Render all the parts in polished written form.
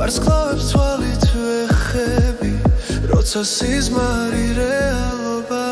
ვარსკვლავებს თვალით ვეხები როცა სიზმარი რეალობა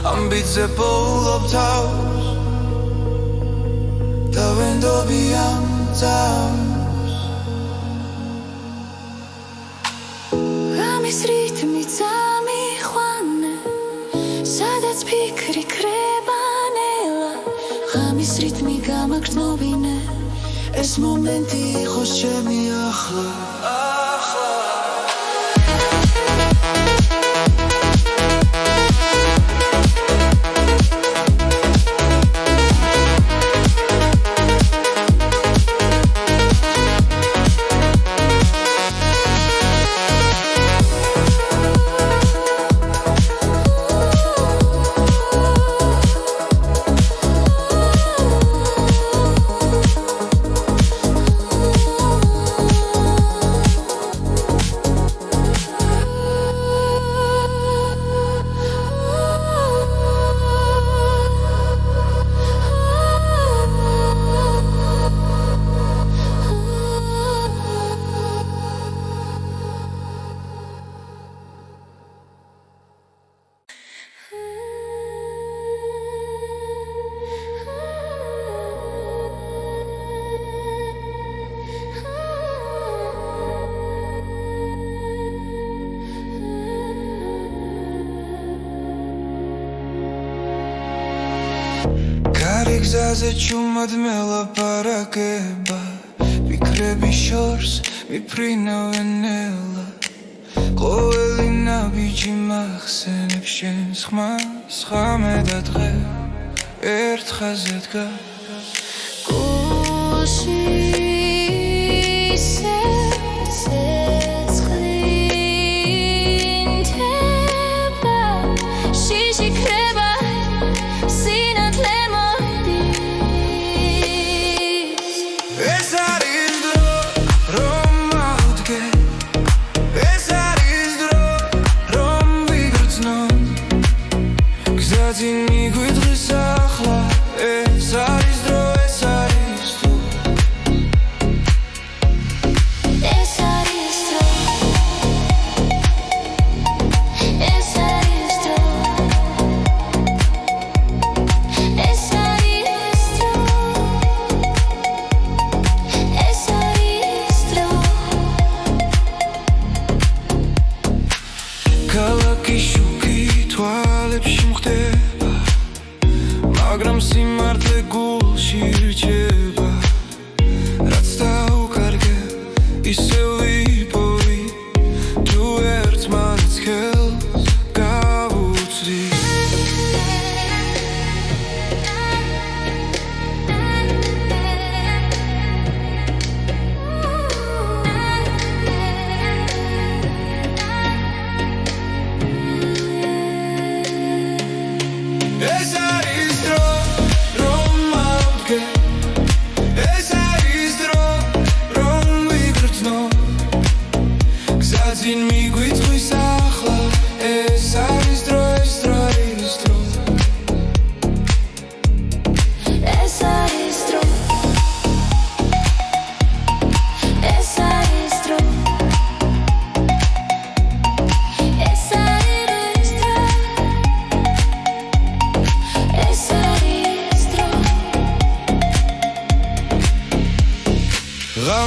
Ambitze polo taus Da vendo biam taus Ramis ritmi tami juane Sadats pikri krebanela Ramis ritmi gamak novine Es momenti khos chemi akhla Gzazet chumad mela parakeba Fikrebi shors mi prina venela Qoeli nabiji maxseneb shens khmas khamedadghe ertkhaset ga Goshi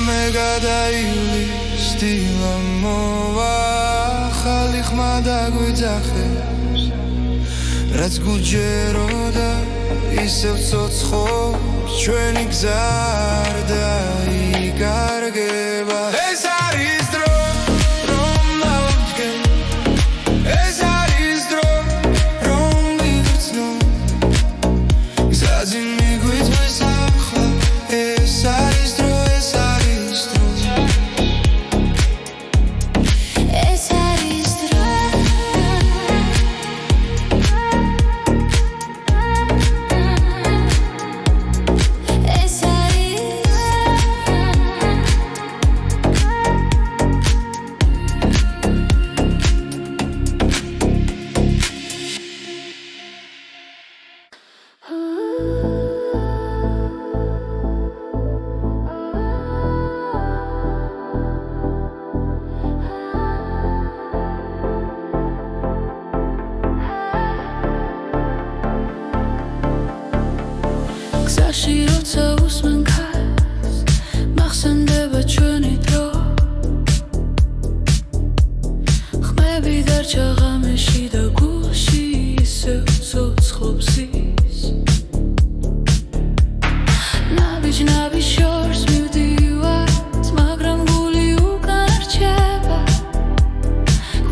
Megadayli stila mova khali khmada guizakhers რაც გუჯეროდა ისევ ცოცხობს ჩვენი გზა არ დაიკარგება ეს არის დრო რომ მოვდგენ ეს არის დრო რომ მივცნო გზაზე მიგვიწვის ახლა ეს არის დრო როცა უსმენ ქარს მახსენდება ჩვენი დრო ხმები დარჩა ღამეში და გულში ისევ ცოცხლობს ის ნაბიჯ შორს მივდივართ მაგრამ გული უკან რჩება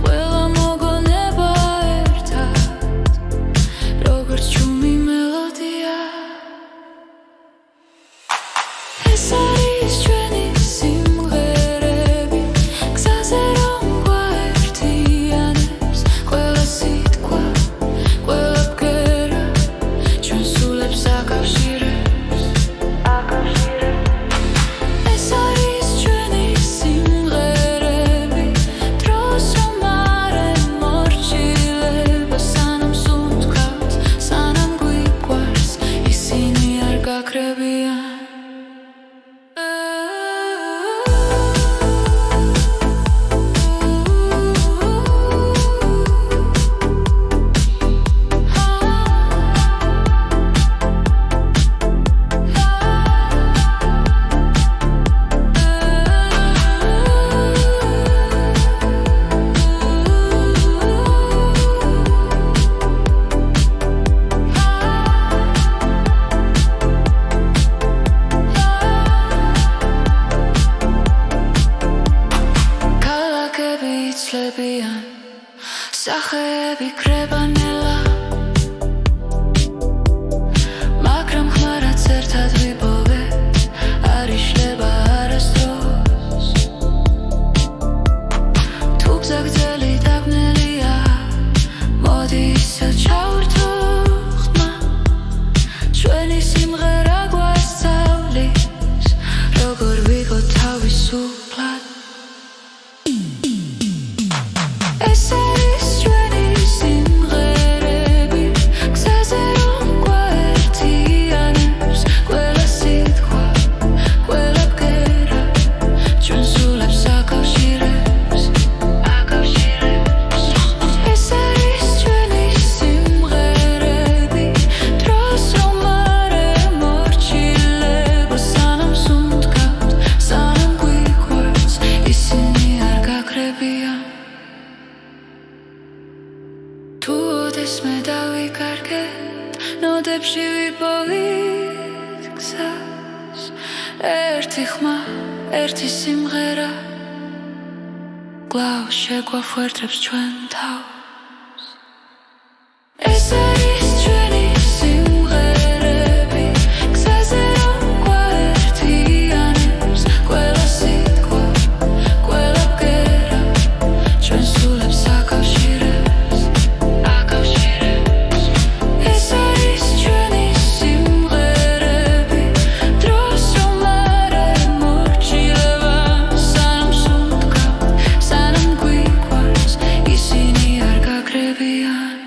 ყველა მოგონება ერთად როგორც ჩუმი მელოდია ეს არის ჩვენი სიმღერები გზაზე რომ გვაერთიანებს ყველა სიტყვა ყველა ბგერა ჩვენ სულებს აკავშირებს ეს არის ჩვენი სიმღერები დროს რომ არ ემორჩილება სანამ სუნთქავთ სანამ გვიყვარს ისინი არ გაქრებიან სახეები კრებანელა მაგრამ ხმარაც ერთად ვიპოვეთ არ იშლება არასდროს თუ გზა გრძელი დაბნელია მოდი ისევ ჩავერთო ხმა ჩვენი სიმღერა გვასწავლის როგორ ვიყო თავისუფლად ეს არის ჩვენი სიმღერები გზაზე რომ გვაერთიანებს ყველა სიტყვა ყველა ბგერა ჩვენ სულებს აკავშირებს ეს არის ჩვენი სიმღერები დროს რომ არ ემორჩილება სანამ სუნთქავთ სანამ გვიყვარს ისინი არ გაქრებიან თუ ოდესმე დავიკარგეთ ნოდებში ვიპოვით გზას ერთი ხმა ერთი სიმღერა კვლავ შეგვაფუერდებს ჩვენ თავს ეს არის ჩვენი სიმღერები გზაზე რომ გვაერთიანებს ყველა სიტყვა ყველა ბგერა ჩვენ სულებს აკავშირებს ეს არის ჩვენი სიმღერები დროს რომ არ ემორჩილება სანამ სუნთქავთ სანამ გვიყვარს ისინი არ გაქრებიან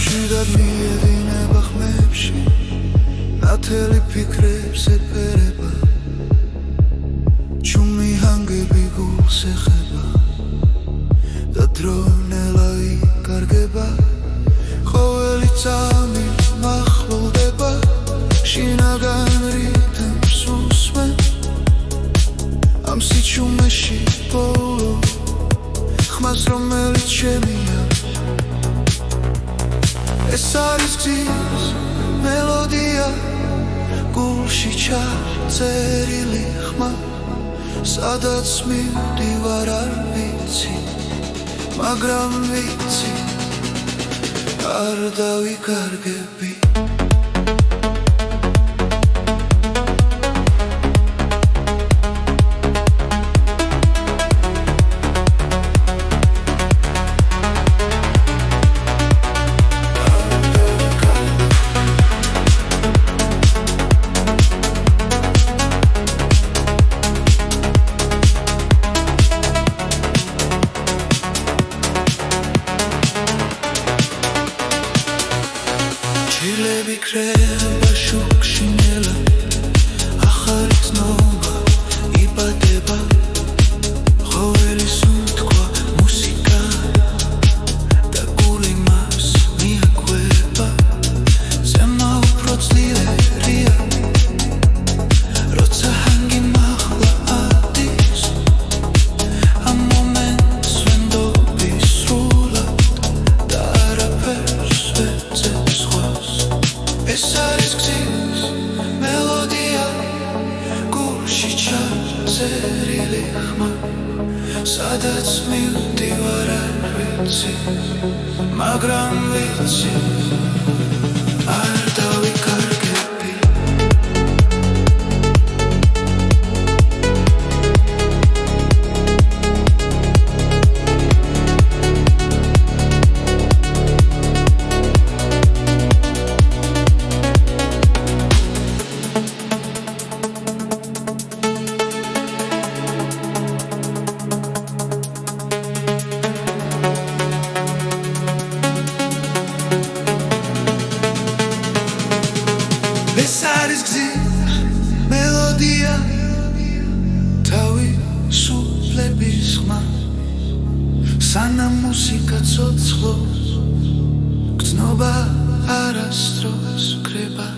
ხშირად მიედინება ხმებში ნათელი ფიქრებს ეფერება ჩუმი ჰანგები გულს ეხება და დრონელა იკარგება ყოველი წამი მახლულდება შინაგან რითმს უსმენ ამ სიჩუმეში ბოლო ხმას რომელიც შემია ეს არის გზის მელოდია გულში ჩაწერილი ხმა სადაც მივდივარ არ ვიცი მაგრამ ვიცი არ დავიკარგები ჩილები კრება შუქში ნელა ახალი ცნობა იბადება ყოველი სუნთქვა მუსიკა და გული მას მიაკვება ზემა უფრო ძლიერია როცა ჰანგი მაღლა ადის ამ მომენტს ვენდობი სრულად და არაფერს ვეძებს სხვას ეს არის გზის მელოდია გულში ჩაწერილი ხმა სადაც მივდივარ არ ვიცი მაგრამ ვიცი არ დავიკარგები ეს არის გზის მელოდია თავისუფლების ხმა სანამ მუსიკა ცოცხლობს გრძნობა არასდროს კრება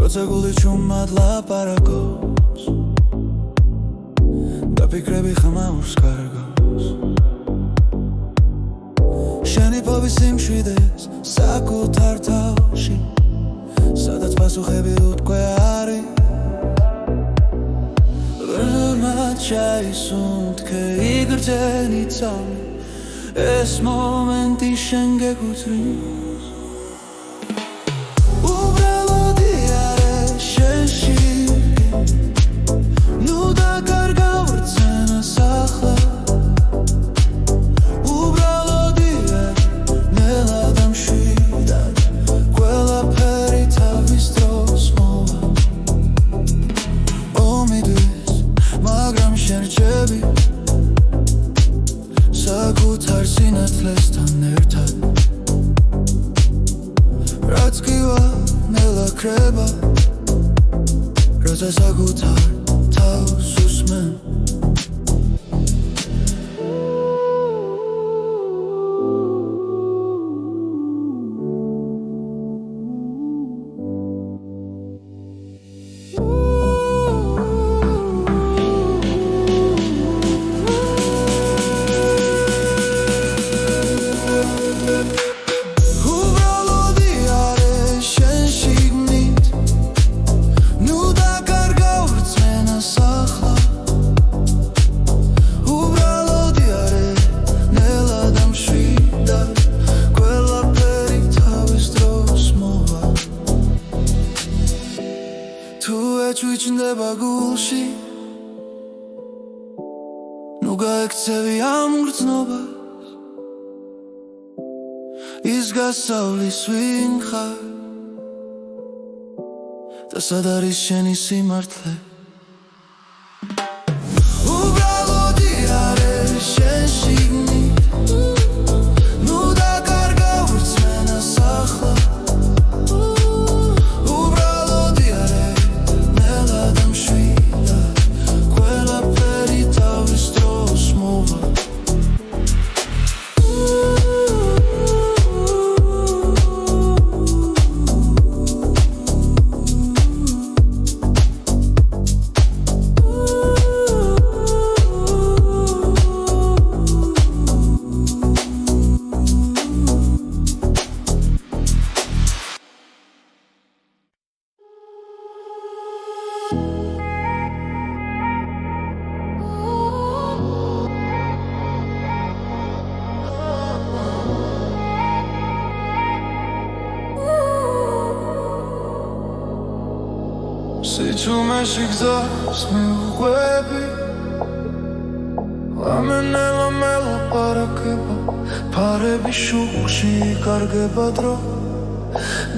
როცა გული ჩუმად ლაპარაკობს და ფიქრები ხმაურს კარგავს შენი ფობის სიმშვიდეს საკუთარ თავში სადაც პასუხები უთქვე არის ბრმად ჩაისუნთქე იგრძენი წამი ეს მომენტი შენ გეკუთვნის უბრალოდ როცა საკუთარ თავს უსმენ ჩუჩნდება გულში ნუ გაექცევი ამ გრძნობას ის გასავლის ვინ ხარ და სად არის შენი სიმართლე უბრალოდი არის შენ შიგნით ნუ დაკარგა ვრცმენას ახლა სიჩუმეში გზას მიუყვები ლამენელა მელაპარაკება ფარები შუქში იკარგება დრო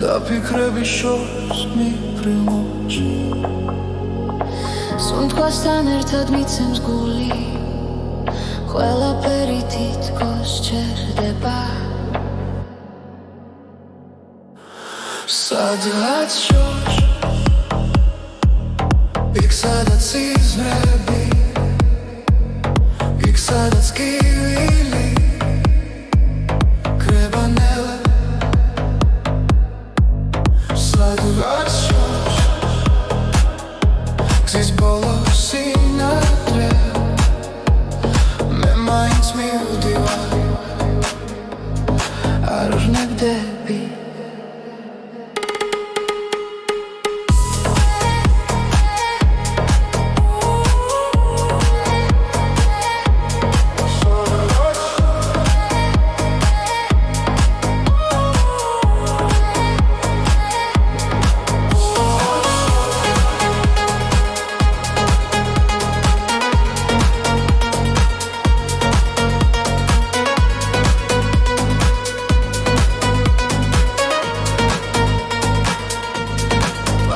და ფიქრები შორს მიფრინვაში სუნთქვასთან ერთად მიცემს გული ყველაფერი თითქოს ჩერდება სადღაც შორს იქ სადაც იზრები იქ სადაც კივილი კრებანელა სადღაც შორს გზის ბოლოს სინათლე მე მაინც მივდივარ არ ვნებდები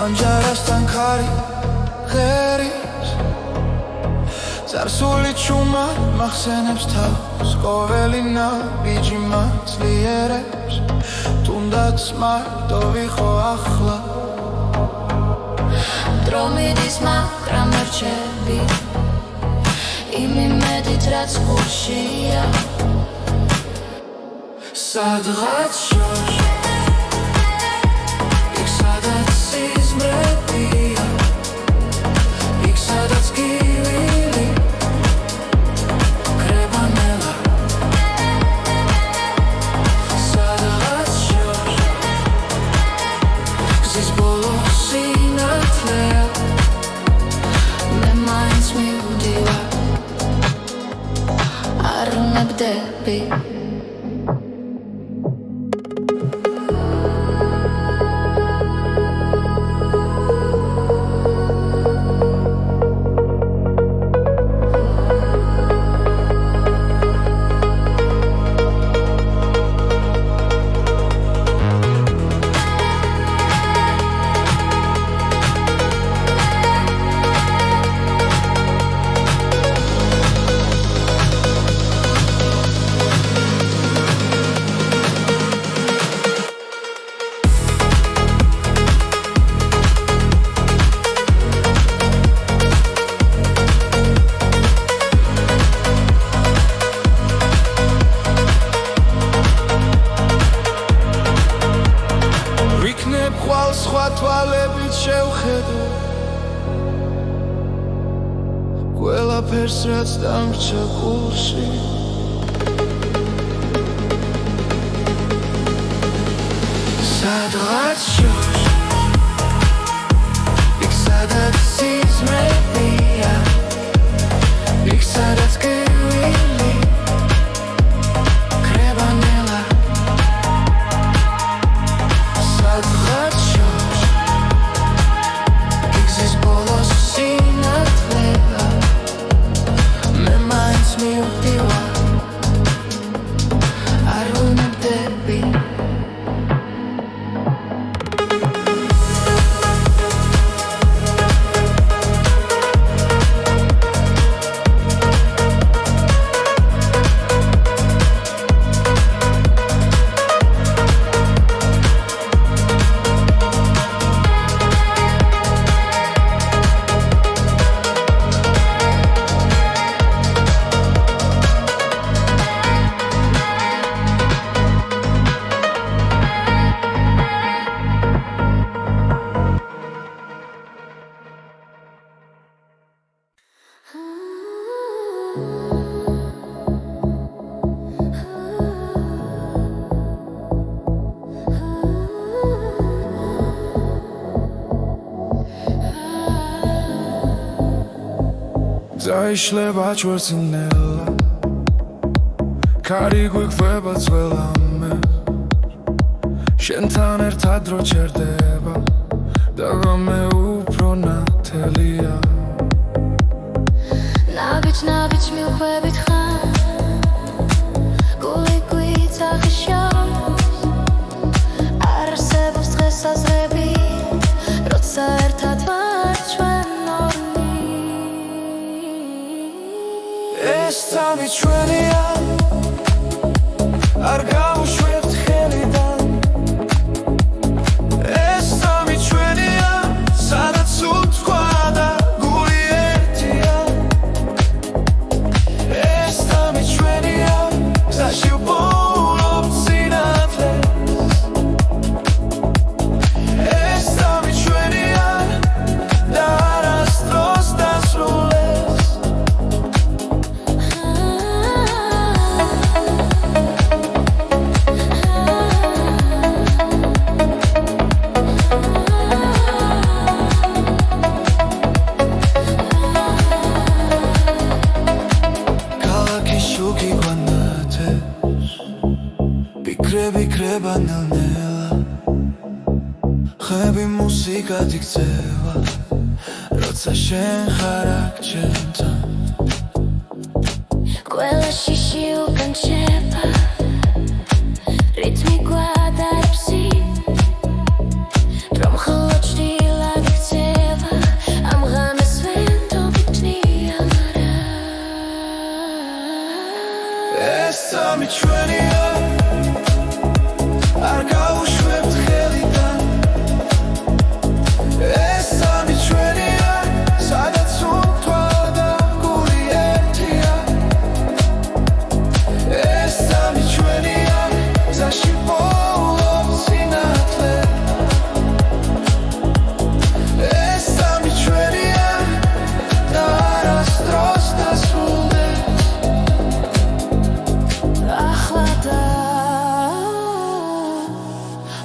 ანჯარასთან ქარი ღერის წარსული ჩუმა მახსენებს თავს ყოველი ნაბიჯი მაცლიერებს თუნდაც მარტო ვიყო ახლა დრო მიდის მაგრამ რჩები იმ იმედით რაც გულშია სადღაც შორს იქ სადაც სიზმრებია იქ სადაც კივილი კრებანელა სადღაც შორს გზის ბოლოს სინათლეა მე მაინც მივდივარ არ ვნებდები შევხედო ყველაფერს რაც დამრჩა გულში სადღაც შორს იქ სადაც სიზმრებია იქ სადაც გევილი კრებანელა სადღაც შორს იქ ზის ბოლოს სინათლება მე მაინც მივდივარ არ ვიმდები Zaişleba çvărținela Cari guiqveba tzvelame Shentan ertad ro çerdeba Dagame upro natelia ნაბიჯ მივხვებით ხარ გული გვიცახიშავს არ არსებობს დღესაზრები როცა ერთად ვარ ჩვენ ორნი ეს სამი ჩვენია არ გავუშვებთ ხელიდან ეს სამი ჩვენია სადაც უთქვა და გული ერთია ეს სამი ჩვენია გზაში ვბოლობთ სინათლეს ეს სამი ჩვენია და არასდროს დასრულდეს შუქი გვანათებს ფიქრები კრებანელნელა ხები მუსიკად იქცევა როცა შენ ხარ აქ ჩემთან ყველა შიში უკან შეება რითმი გვადარებს რომ ხოლო ჭრილად იქცევა ამ ღამეს ვენდობ იქნია ეს სამი ჩვენია არ გავუშვებთ ხელიდან ეს სამი ჩვენია სადაც უთქვა და გული ერთია ეს სამი ჩვენია გზაში ვბოლობთ სინათლეს ეს სამი ჩვენია და არასდროს დასრულდეს ახლა და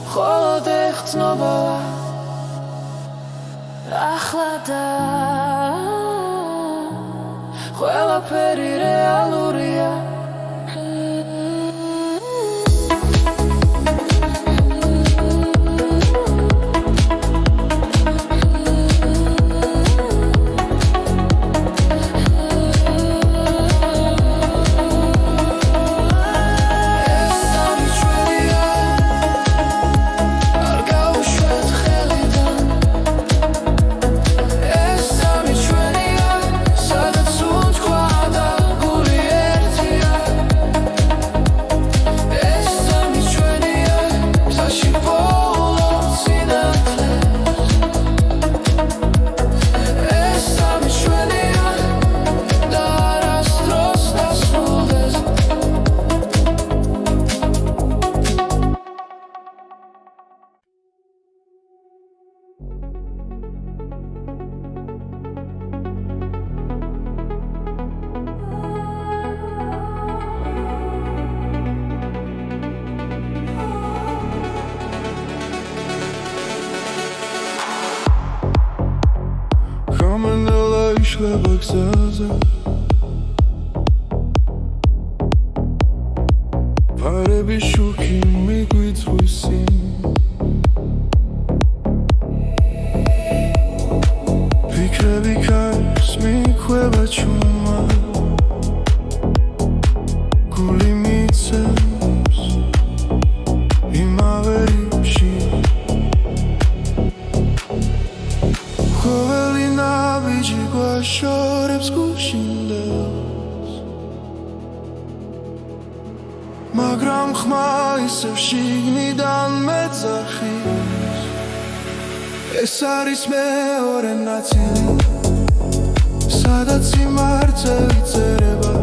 მხოლოდ ეხცნობა ახლა და ყველაფერი რეალურია Sadაც უთქვა და გული გამენელა იშლება გზაზე ფარების შუქი მიგვიწვის იმ ფიქრები კარს მიხვება ჩუმა გული მიცემს იმავე რიფში ყოველი ნაბიჯი გვაშორებს გუშინდელს მაგრამ ხმა ისევ შიგნიდან მეძახის ეს არის მეორე ნაწილი სადაც სიმართლე წერება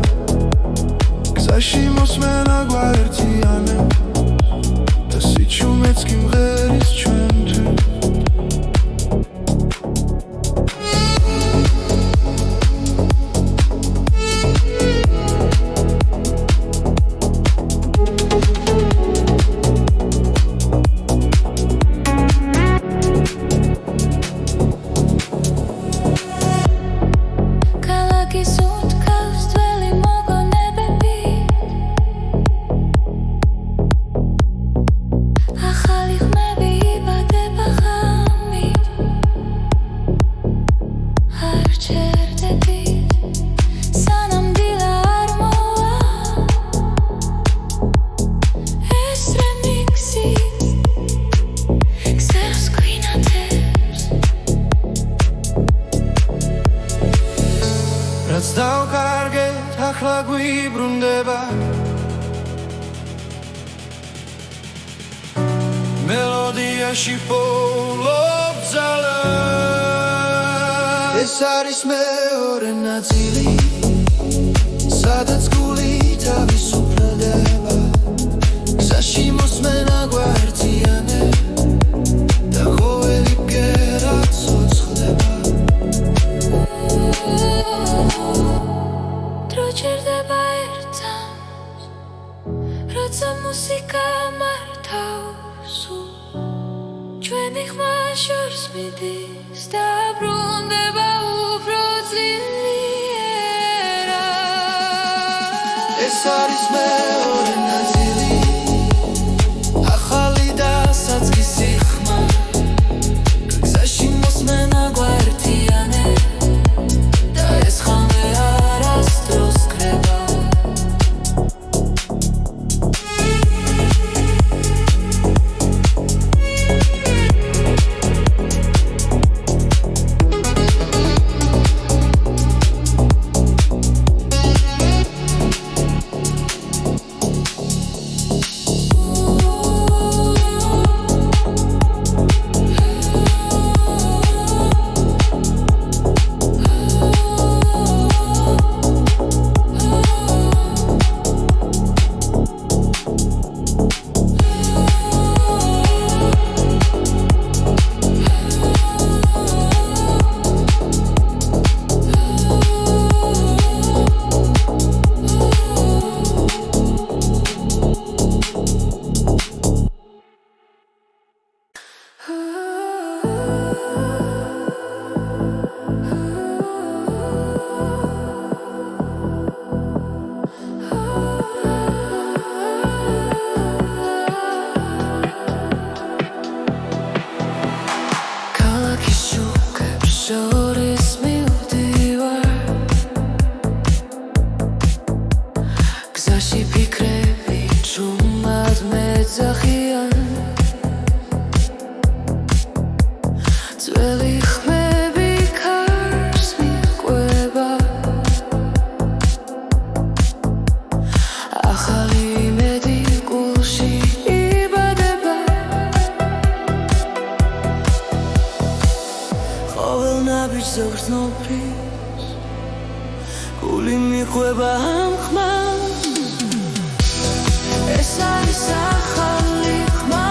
გზაში მოსმენა გვაერთიანებს და სიჩუმეც კი მღერის ჩვენთვის რაც დავკარგეთ ახლა გვიბრუნდება მელოდიაში პოულობ ძალა ეს არის მეორე ნაწილი სადაც გული თავისუფლდება გზაში მოსმენა გვაერთიანებს და ყოველი ბგერა ცოცხლდება დროჩერდება ერთად როცა მუსიკა მართავს ჩვენი ხმა შორს მიდის და ბრუნდება უფრო ძლიერად ეს არის მეორე ნაწილი ახალი და საწყისი ხმა გზაში მოსმენა გვაერთიანებს და ეს ხამე არასდროს კრება გული მიყვება ამ ხმას ეს არის ახალი ხმა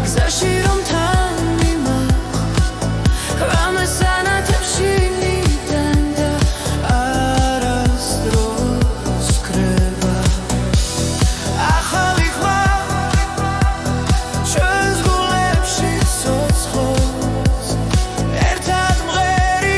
გზაში რომ თან მიმახვ რამესანათებში მიდან და არასდროს კრება ახალი ხმა ჩვენს გულებში ცოცხლობს ერთად მღერი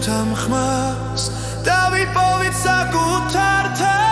ვეძებთ ამ ხმას დავიპოვით საკუთარ თავს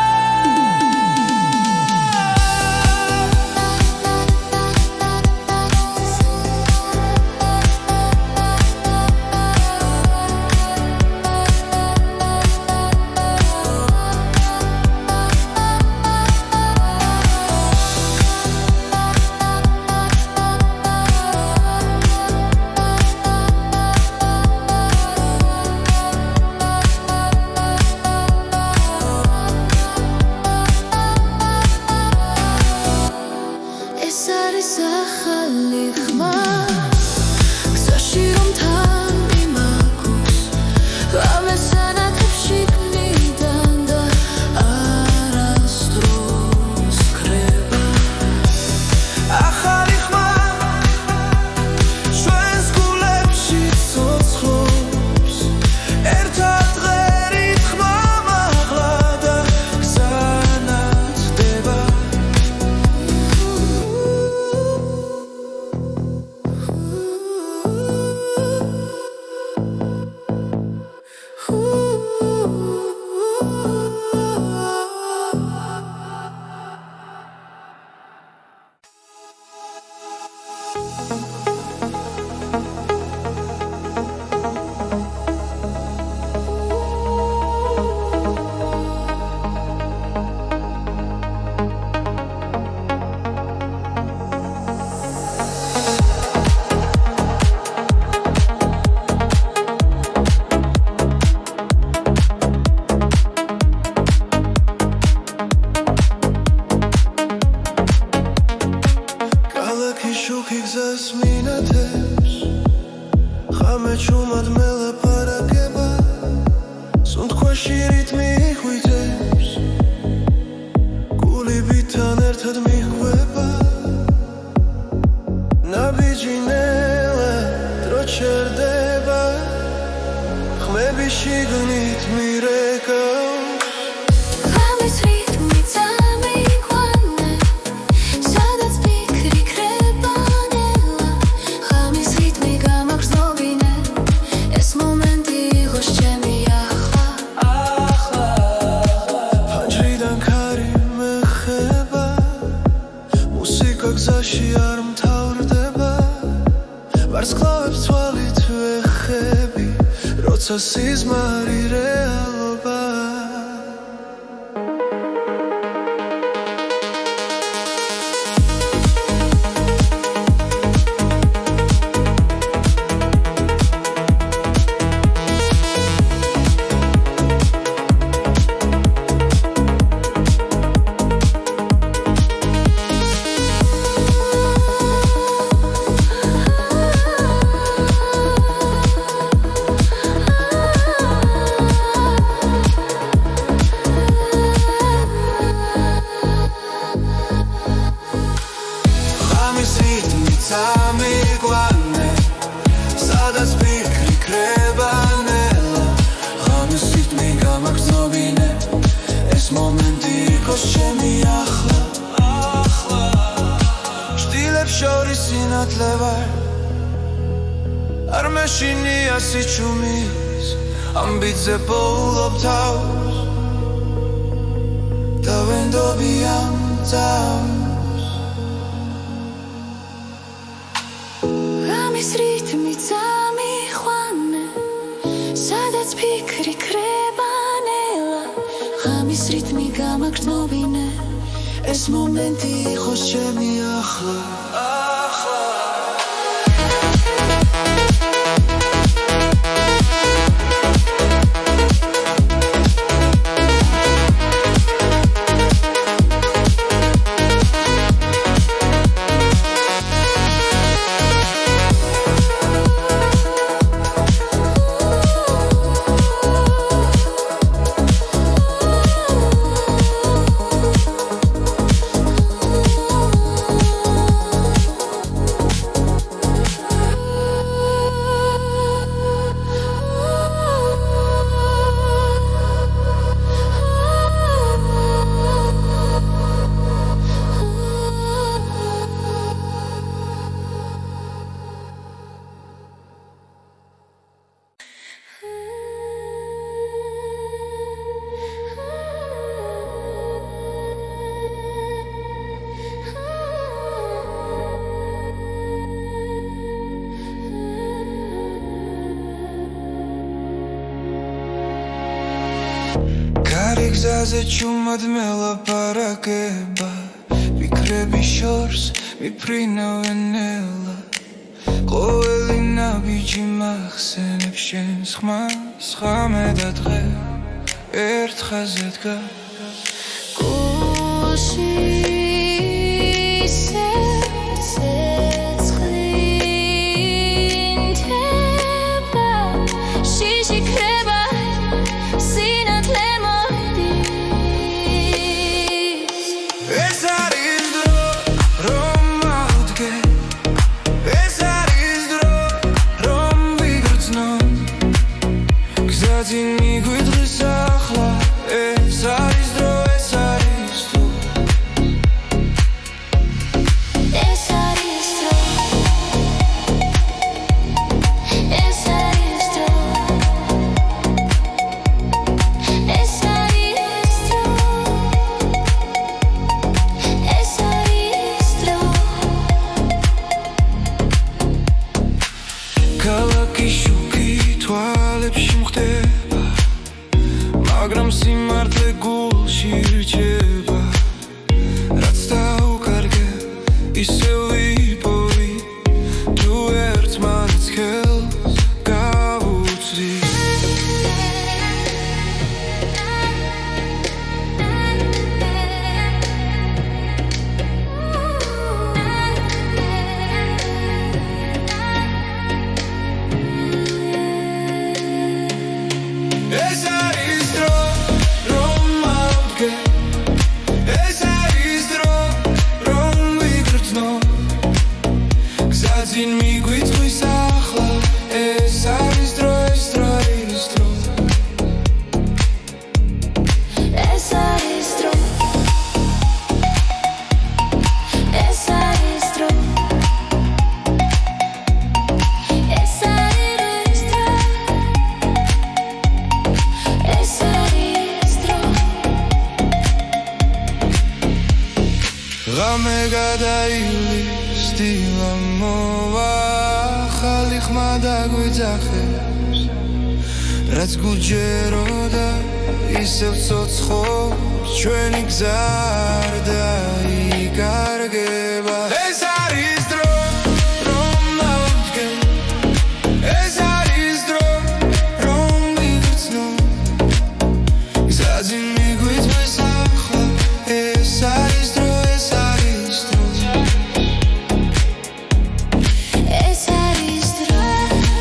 სიზმარი რეალობა ეს მომენტი იყოს ჩემი ახლა გზაზე ჩუმად მელაპარაკება ფიქრები შორს მიფრინავენ ნელა ყოველი ნაბიჯი მახსენებს შენს ხმას ხამე და დღე ერთ ხაზზე დგას გულში ცეცხლინდება შიში ქრება სინათლე მოდის ეს არის დრო რომ ავდგე ეს არის დრო რომ ვიგრძნო გზაზე მიგვიდღის ახლა ეს არის დრო ეს არის თუ ეს არის დრო ეს არის დრო ეს არის დრო ეს არის დრო ქალაქი შუქი თვალებში მხდება მაგრამ სიმართლე გულში რჩება რაც დაუკარგე ისევ ვიპოვი თუ ერთმანეთს ხელს გავუწვდი ეს არის დრო რომ ავდგე ეს არის დრო რომ ვიგრძნო გზაზე მიგვიწვის ახლა ეს არის დრო ეს არის დრო ეს არის დრო ეს არის დრო ეს არის დრო ეს არის დრო ღამე გადაივლის დილა მოვა ახალი ხმა დაგვიძახებს რაც გულჯეროდა ისევ ცოცხობს ჩვენი გზა არ დაიკარგება ეს არის დრო რომ ავდგე ეს არის დრო რომ ვიგრძნო გზაზე მიგვიწვის ახლა ეს არის დრო ეს არის დრო ეს არის დრო ეს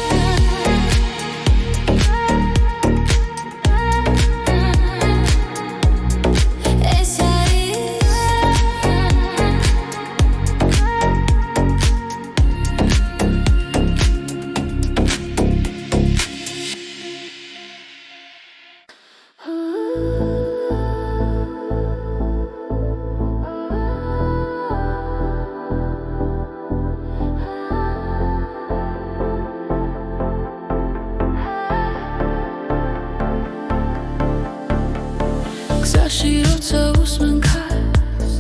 გზაში როცა უსმენ ქარს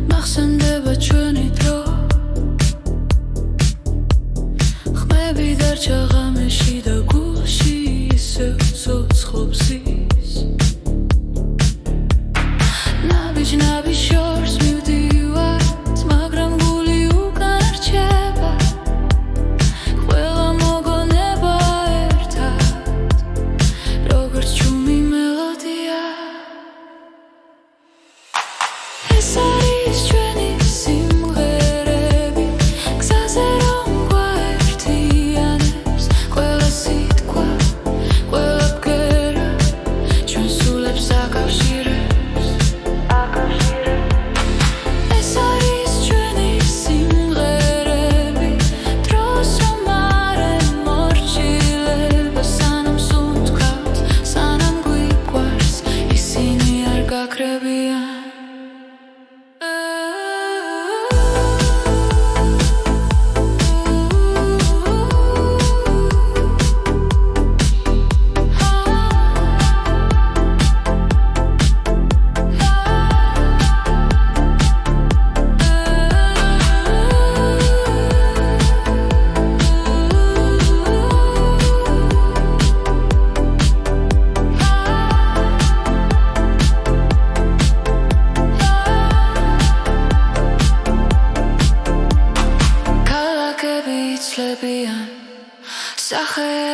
მახსენდება ჩვენი დრო ხმები დარჩა ღამეში და გულში ისევ ცოცხლობს ის ნაბიჯ შორს მივდივართ მაგრამ გული უკან რჩება ყველა მოგონება ერთად როგორც ჩუმი მელოდია ეს არის ჩვენი სიმღერები გზაზე რომ გვაერთიანებს ყველა სიტყვა ყველა ბგერა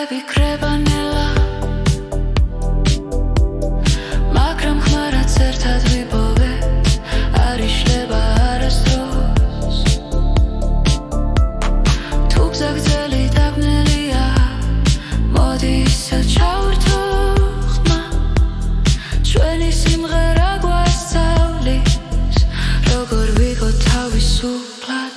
წლები კრებანელა მაგრამ ხმარად ერთად ვიპოვეთ არ იშლება არასდროს თუ გზაგრძელი დაბნელია მოდი ისევ ჩავერთო ხმა ჩვენი სიმღერა გვასწავლის როგორ ვიყო თავისუფლად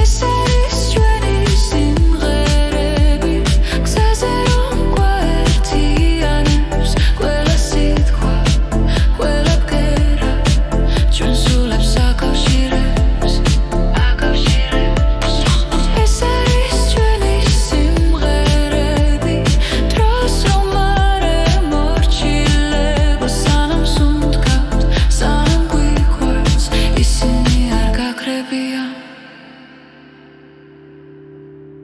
ეს არის ჩვენი სიმღერები გზაზე რომ გვაერთიანებს ყველა სიტყვა ყველა ბგერა ჩვენ სულებს აკავშირებს ეს არის ჩვენი სიმღერები დროს რომ არ ემორჩილება სანამ სუნთქავთ სანამ გვიყვარს ისინი არ გაკრებიან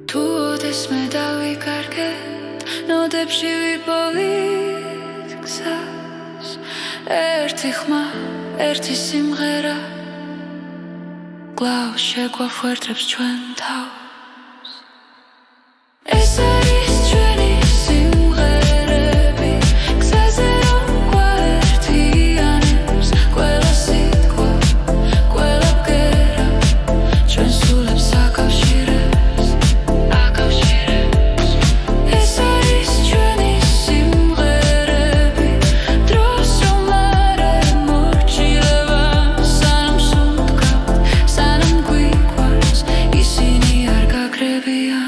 თუ ოდესმე დავიკარგეთ ნოდებში ვიპოვით გზას ერთი ხმა ერთი სიმღერა კვლავ შეგვახვერდებს ჩვენ თავს ეს არის ჩვენი სიმღერები გზაზე რომ გვაერთიანებს ყველა სიტყვა ყველა ბგერა ჩვენ სულებს აკავშირებს ეს არის ჩვენი სიმღერები დროს რომ არ ემორჩილება სანამ სუნთქავთ სანამ გვიყვარს ისინი არ გაკრებიან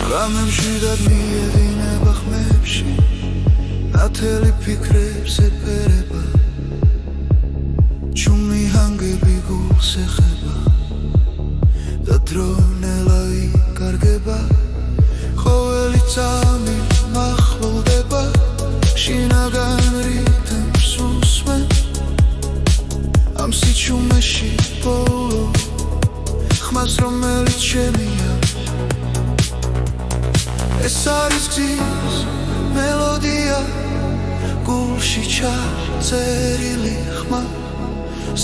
ღამებში და მიედინება ხმებში ნათელი ფიქრებს ეფერება ჩუმი ჰანგები გულს ეხება და დრონელა იკარგება ყოველი წამი მახლოვდება შინაგან რითმს უსმენ ამ სიჩუმეში ბოლო ხმას რომელიც შემია ეს არის გზის მელოდია გულში ჩაწერილი ხმა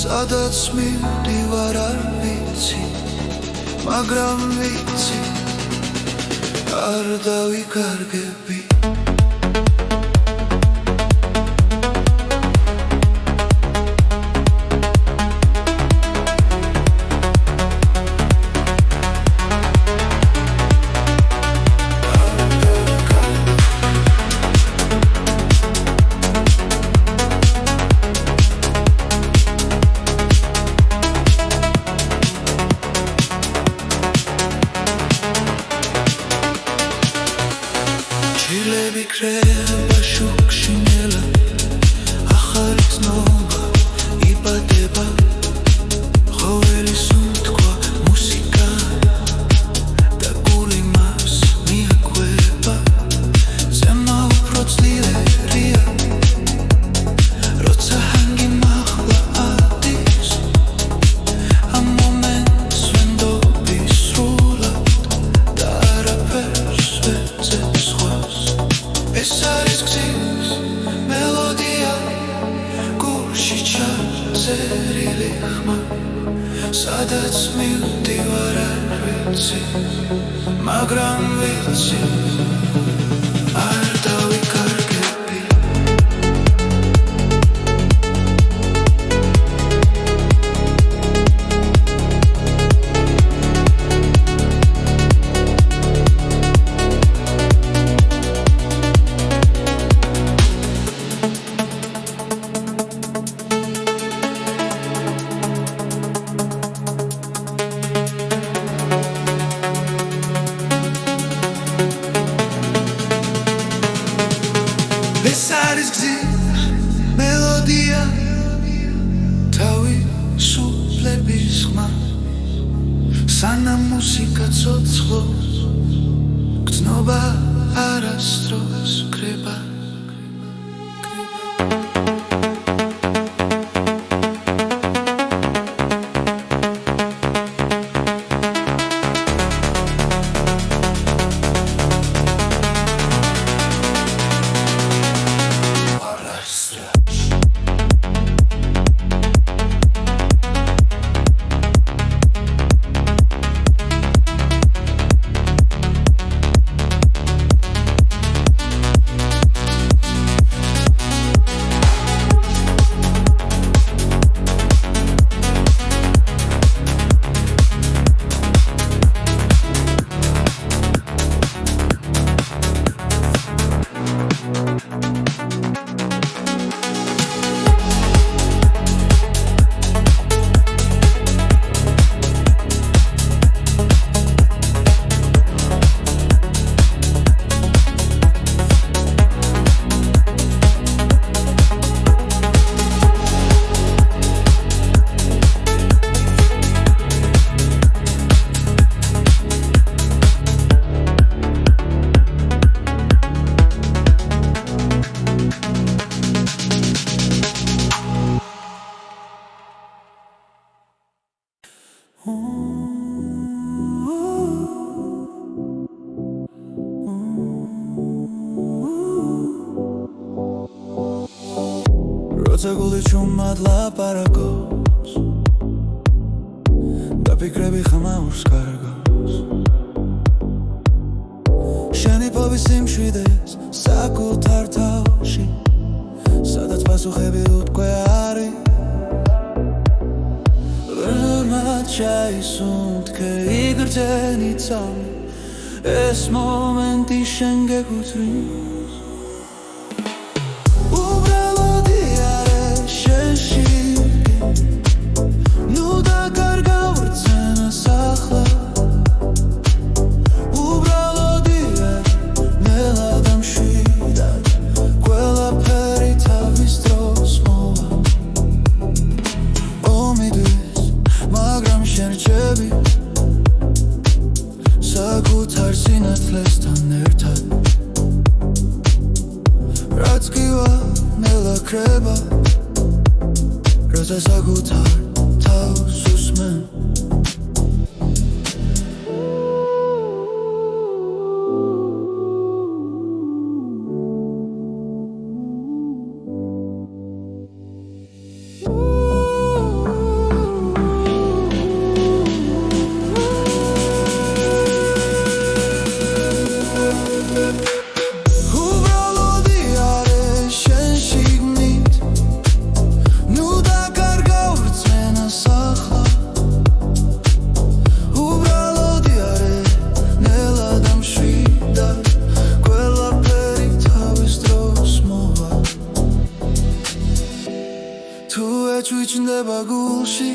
სადაც მივდივარ არ ვიცი მაგრამ ვიცი არ დავიკარგები ჩილები კრება შუქში ნელა ახალი ცნობა იბადება ყოველი სუნთქვა მუსიკა და გული მას მიაკვება ზემა უფრო ძლიერია როცა ჰანგი მახლა ადის ამ მომენტს ვენდობი სრულად და არაფერს ვეძებს სხვას ეს არის გზის მელოდია გულში ჩაწერილი ხმა სადაც მივდივარ არ ვიცი მაგრამ ვიცი არ დავიკარგები მუსიკა ცოცხლობს გრძნობა არასდროს კრება როცა გული ჩუმად ლაპარაკობს და ფიქრები ხმაურს კარგავს შენი ფობის სიმშვიდეს საკუთარ თავში სადაც პასუხები უთქვე არის ბრმად ჩაისუნთქე იგრძენი ცალმი ეს მომენტი შენ გეკუთვნის საკუთარ სინათლესთან ერთად რაც კივა ნელა ქრება როცა საკუთარ თავს უსმენ ჩუჩნდება გულში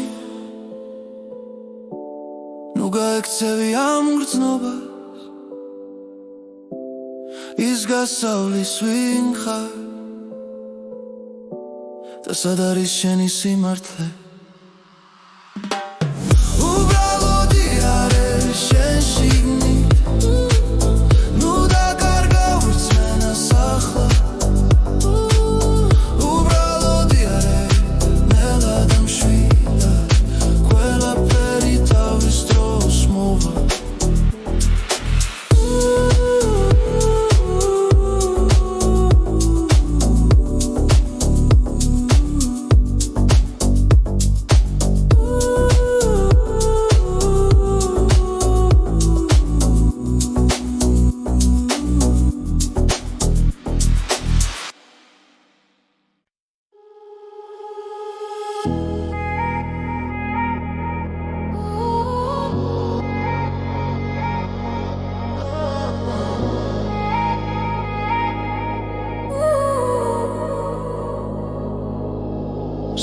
ნუ გაექცევი ამ გრძნობას ის გასავლის ვინ ხარ და სად არის შენი სიმართლე უბრალოდი არის შენ შიგნით ნუ დაკარგა ვირწმენას ახლა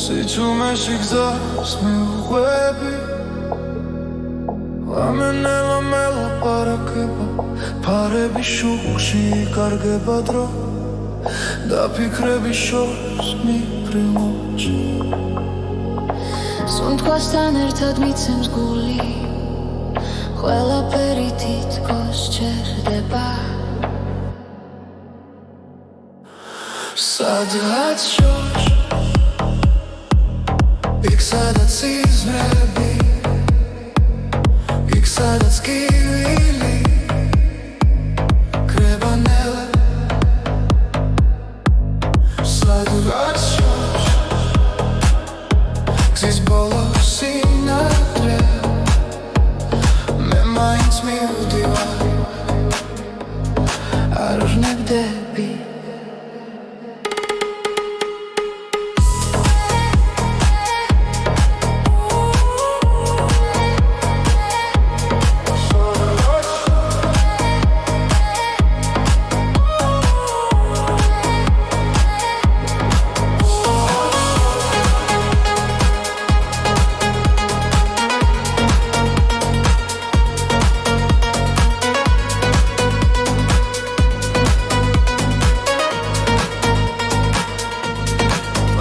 სიჩუმეში გზას მიუყვები ლამენელა მელაპარაკება ფარები შუქში კარგება დრო და ფიქრები შორს მიფრინოჩი სუნთქვასთან ერთად მიცემს გული ყველაფერი თითქოს ჩერდება სადღაც შორს იქ სადაც იზრები იქ სადაც კივილი კრება ნელა სადღაც შორს გზის ბოლოს სინათლე მე მაინც მივდივარ არ ვნებდები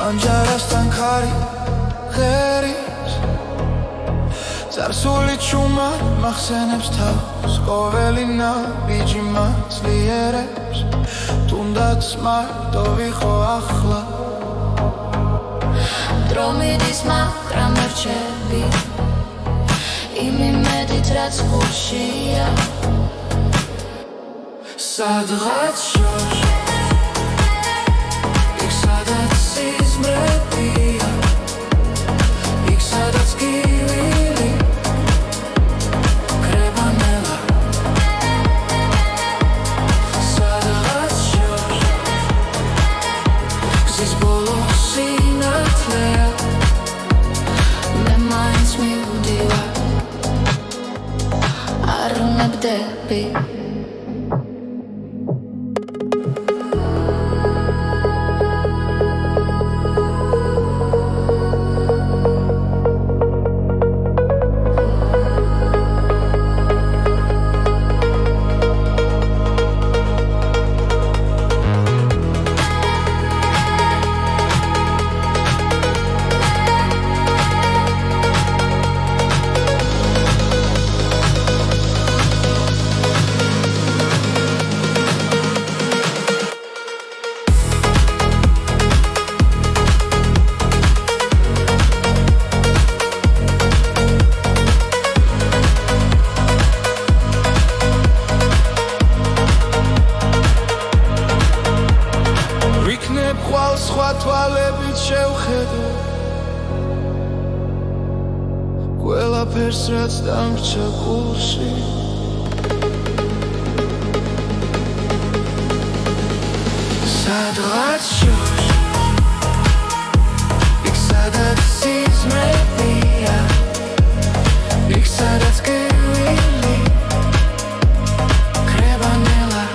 Anjarastan khari gheris Zarsuli chumar makhsenebs tavs Qoveli nabiji matzlierebs Tundats marto vikho akhla Dro miდის მაგრამ რჩები იმედით რაც ხუშია სადღაც შორს იქ სადაც სიზმრებია იქ სადაც კივილი კრება ნელა სადღაც შორს გზის ბოლოს სინათლეა მე მაინც მივდივარ არ ვნებდები ხვალ სხვა თვალებით შევხედო ყველაფერს რაც დამრჩა გულში სადღაც შორს იქ სადაც სიზმრებია იქ სადაც კივილი კრება ნელა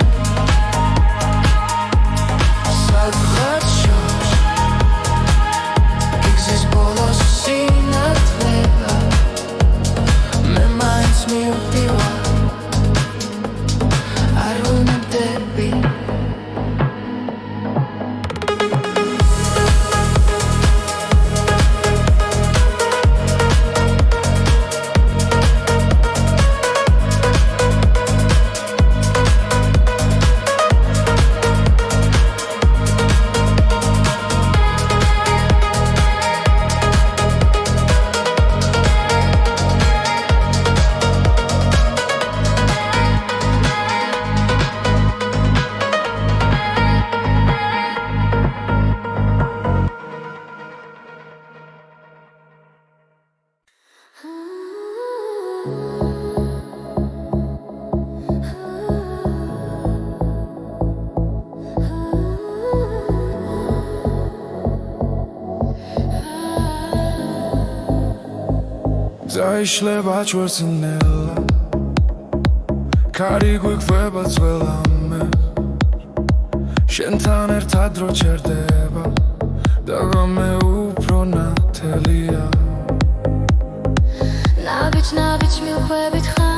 სადღაც შორს იქ გზის ბოლოს სინათლეა მე მაინც მივდივარ არ ვნებდები Zaishleba chortsinela Kari guiqveba tsvelame Shentan ertad ro cherdeba Dagame upro natelia ნაბიჯ მივხვებით ხარ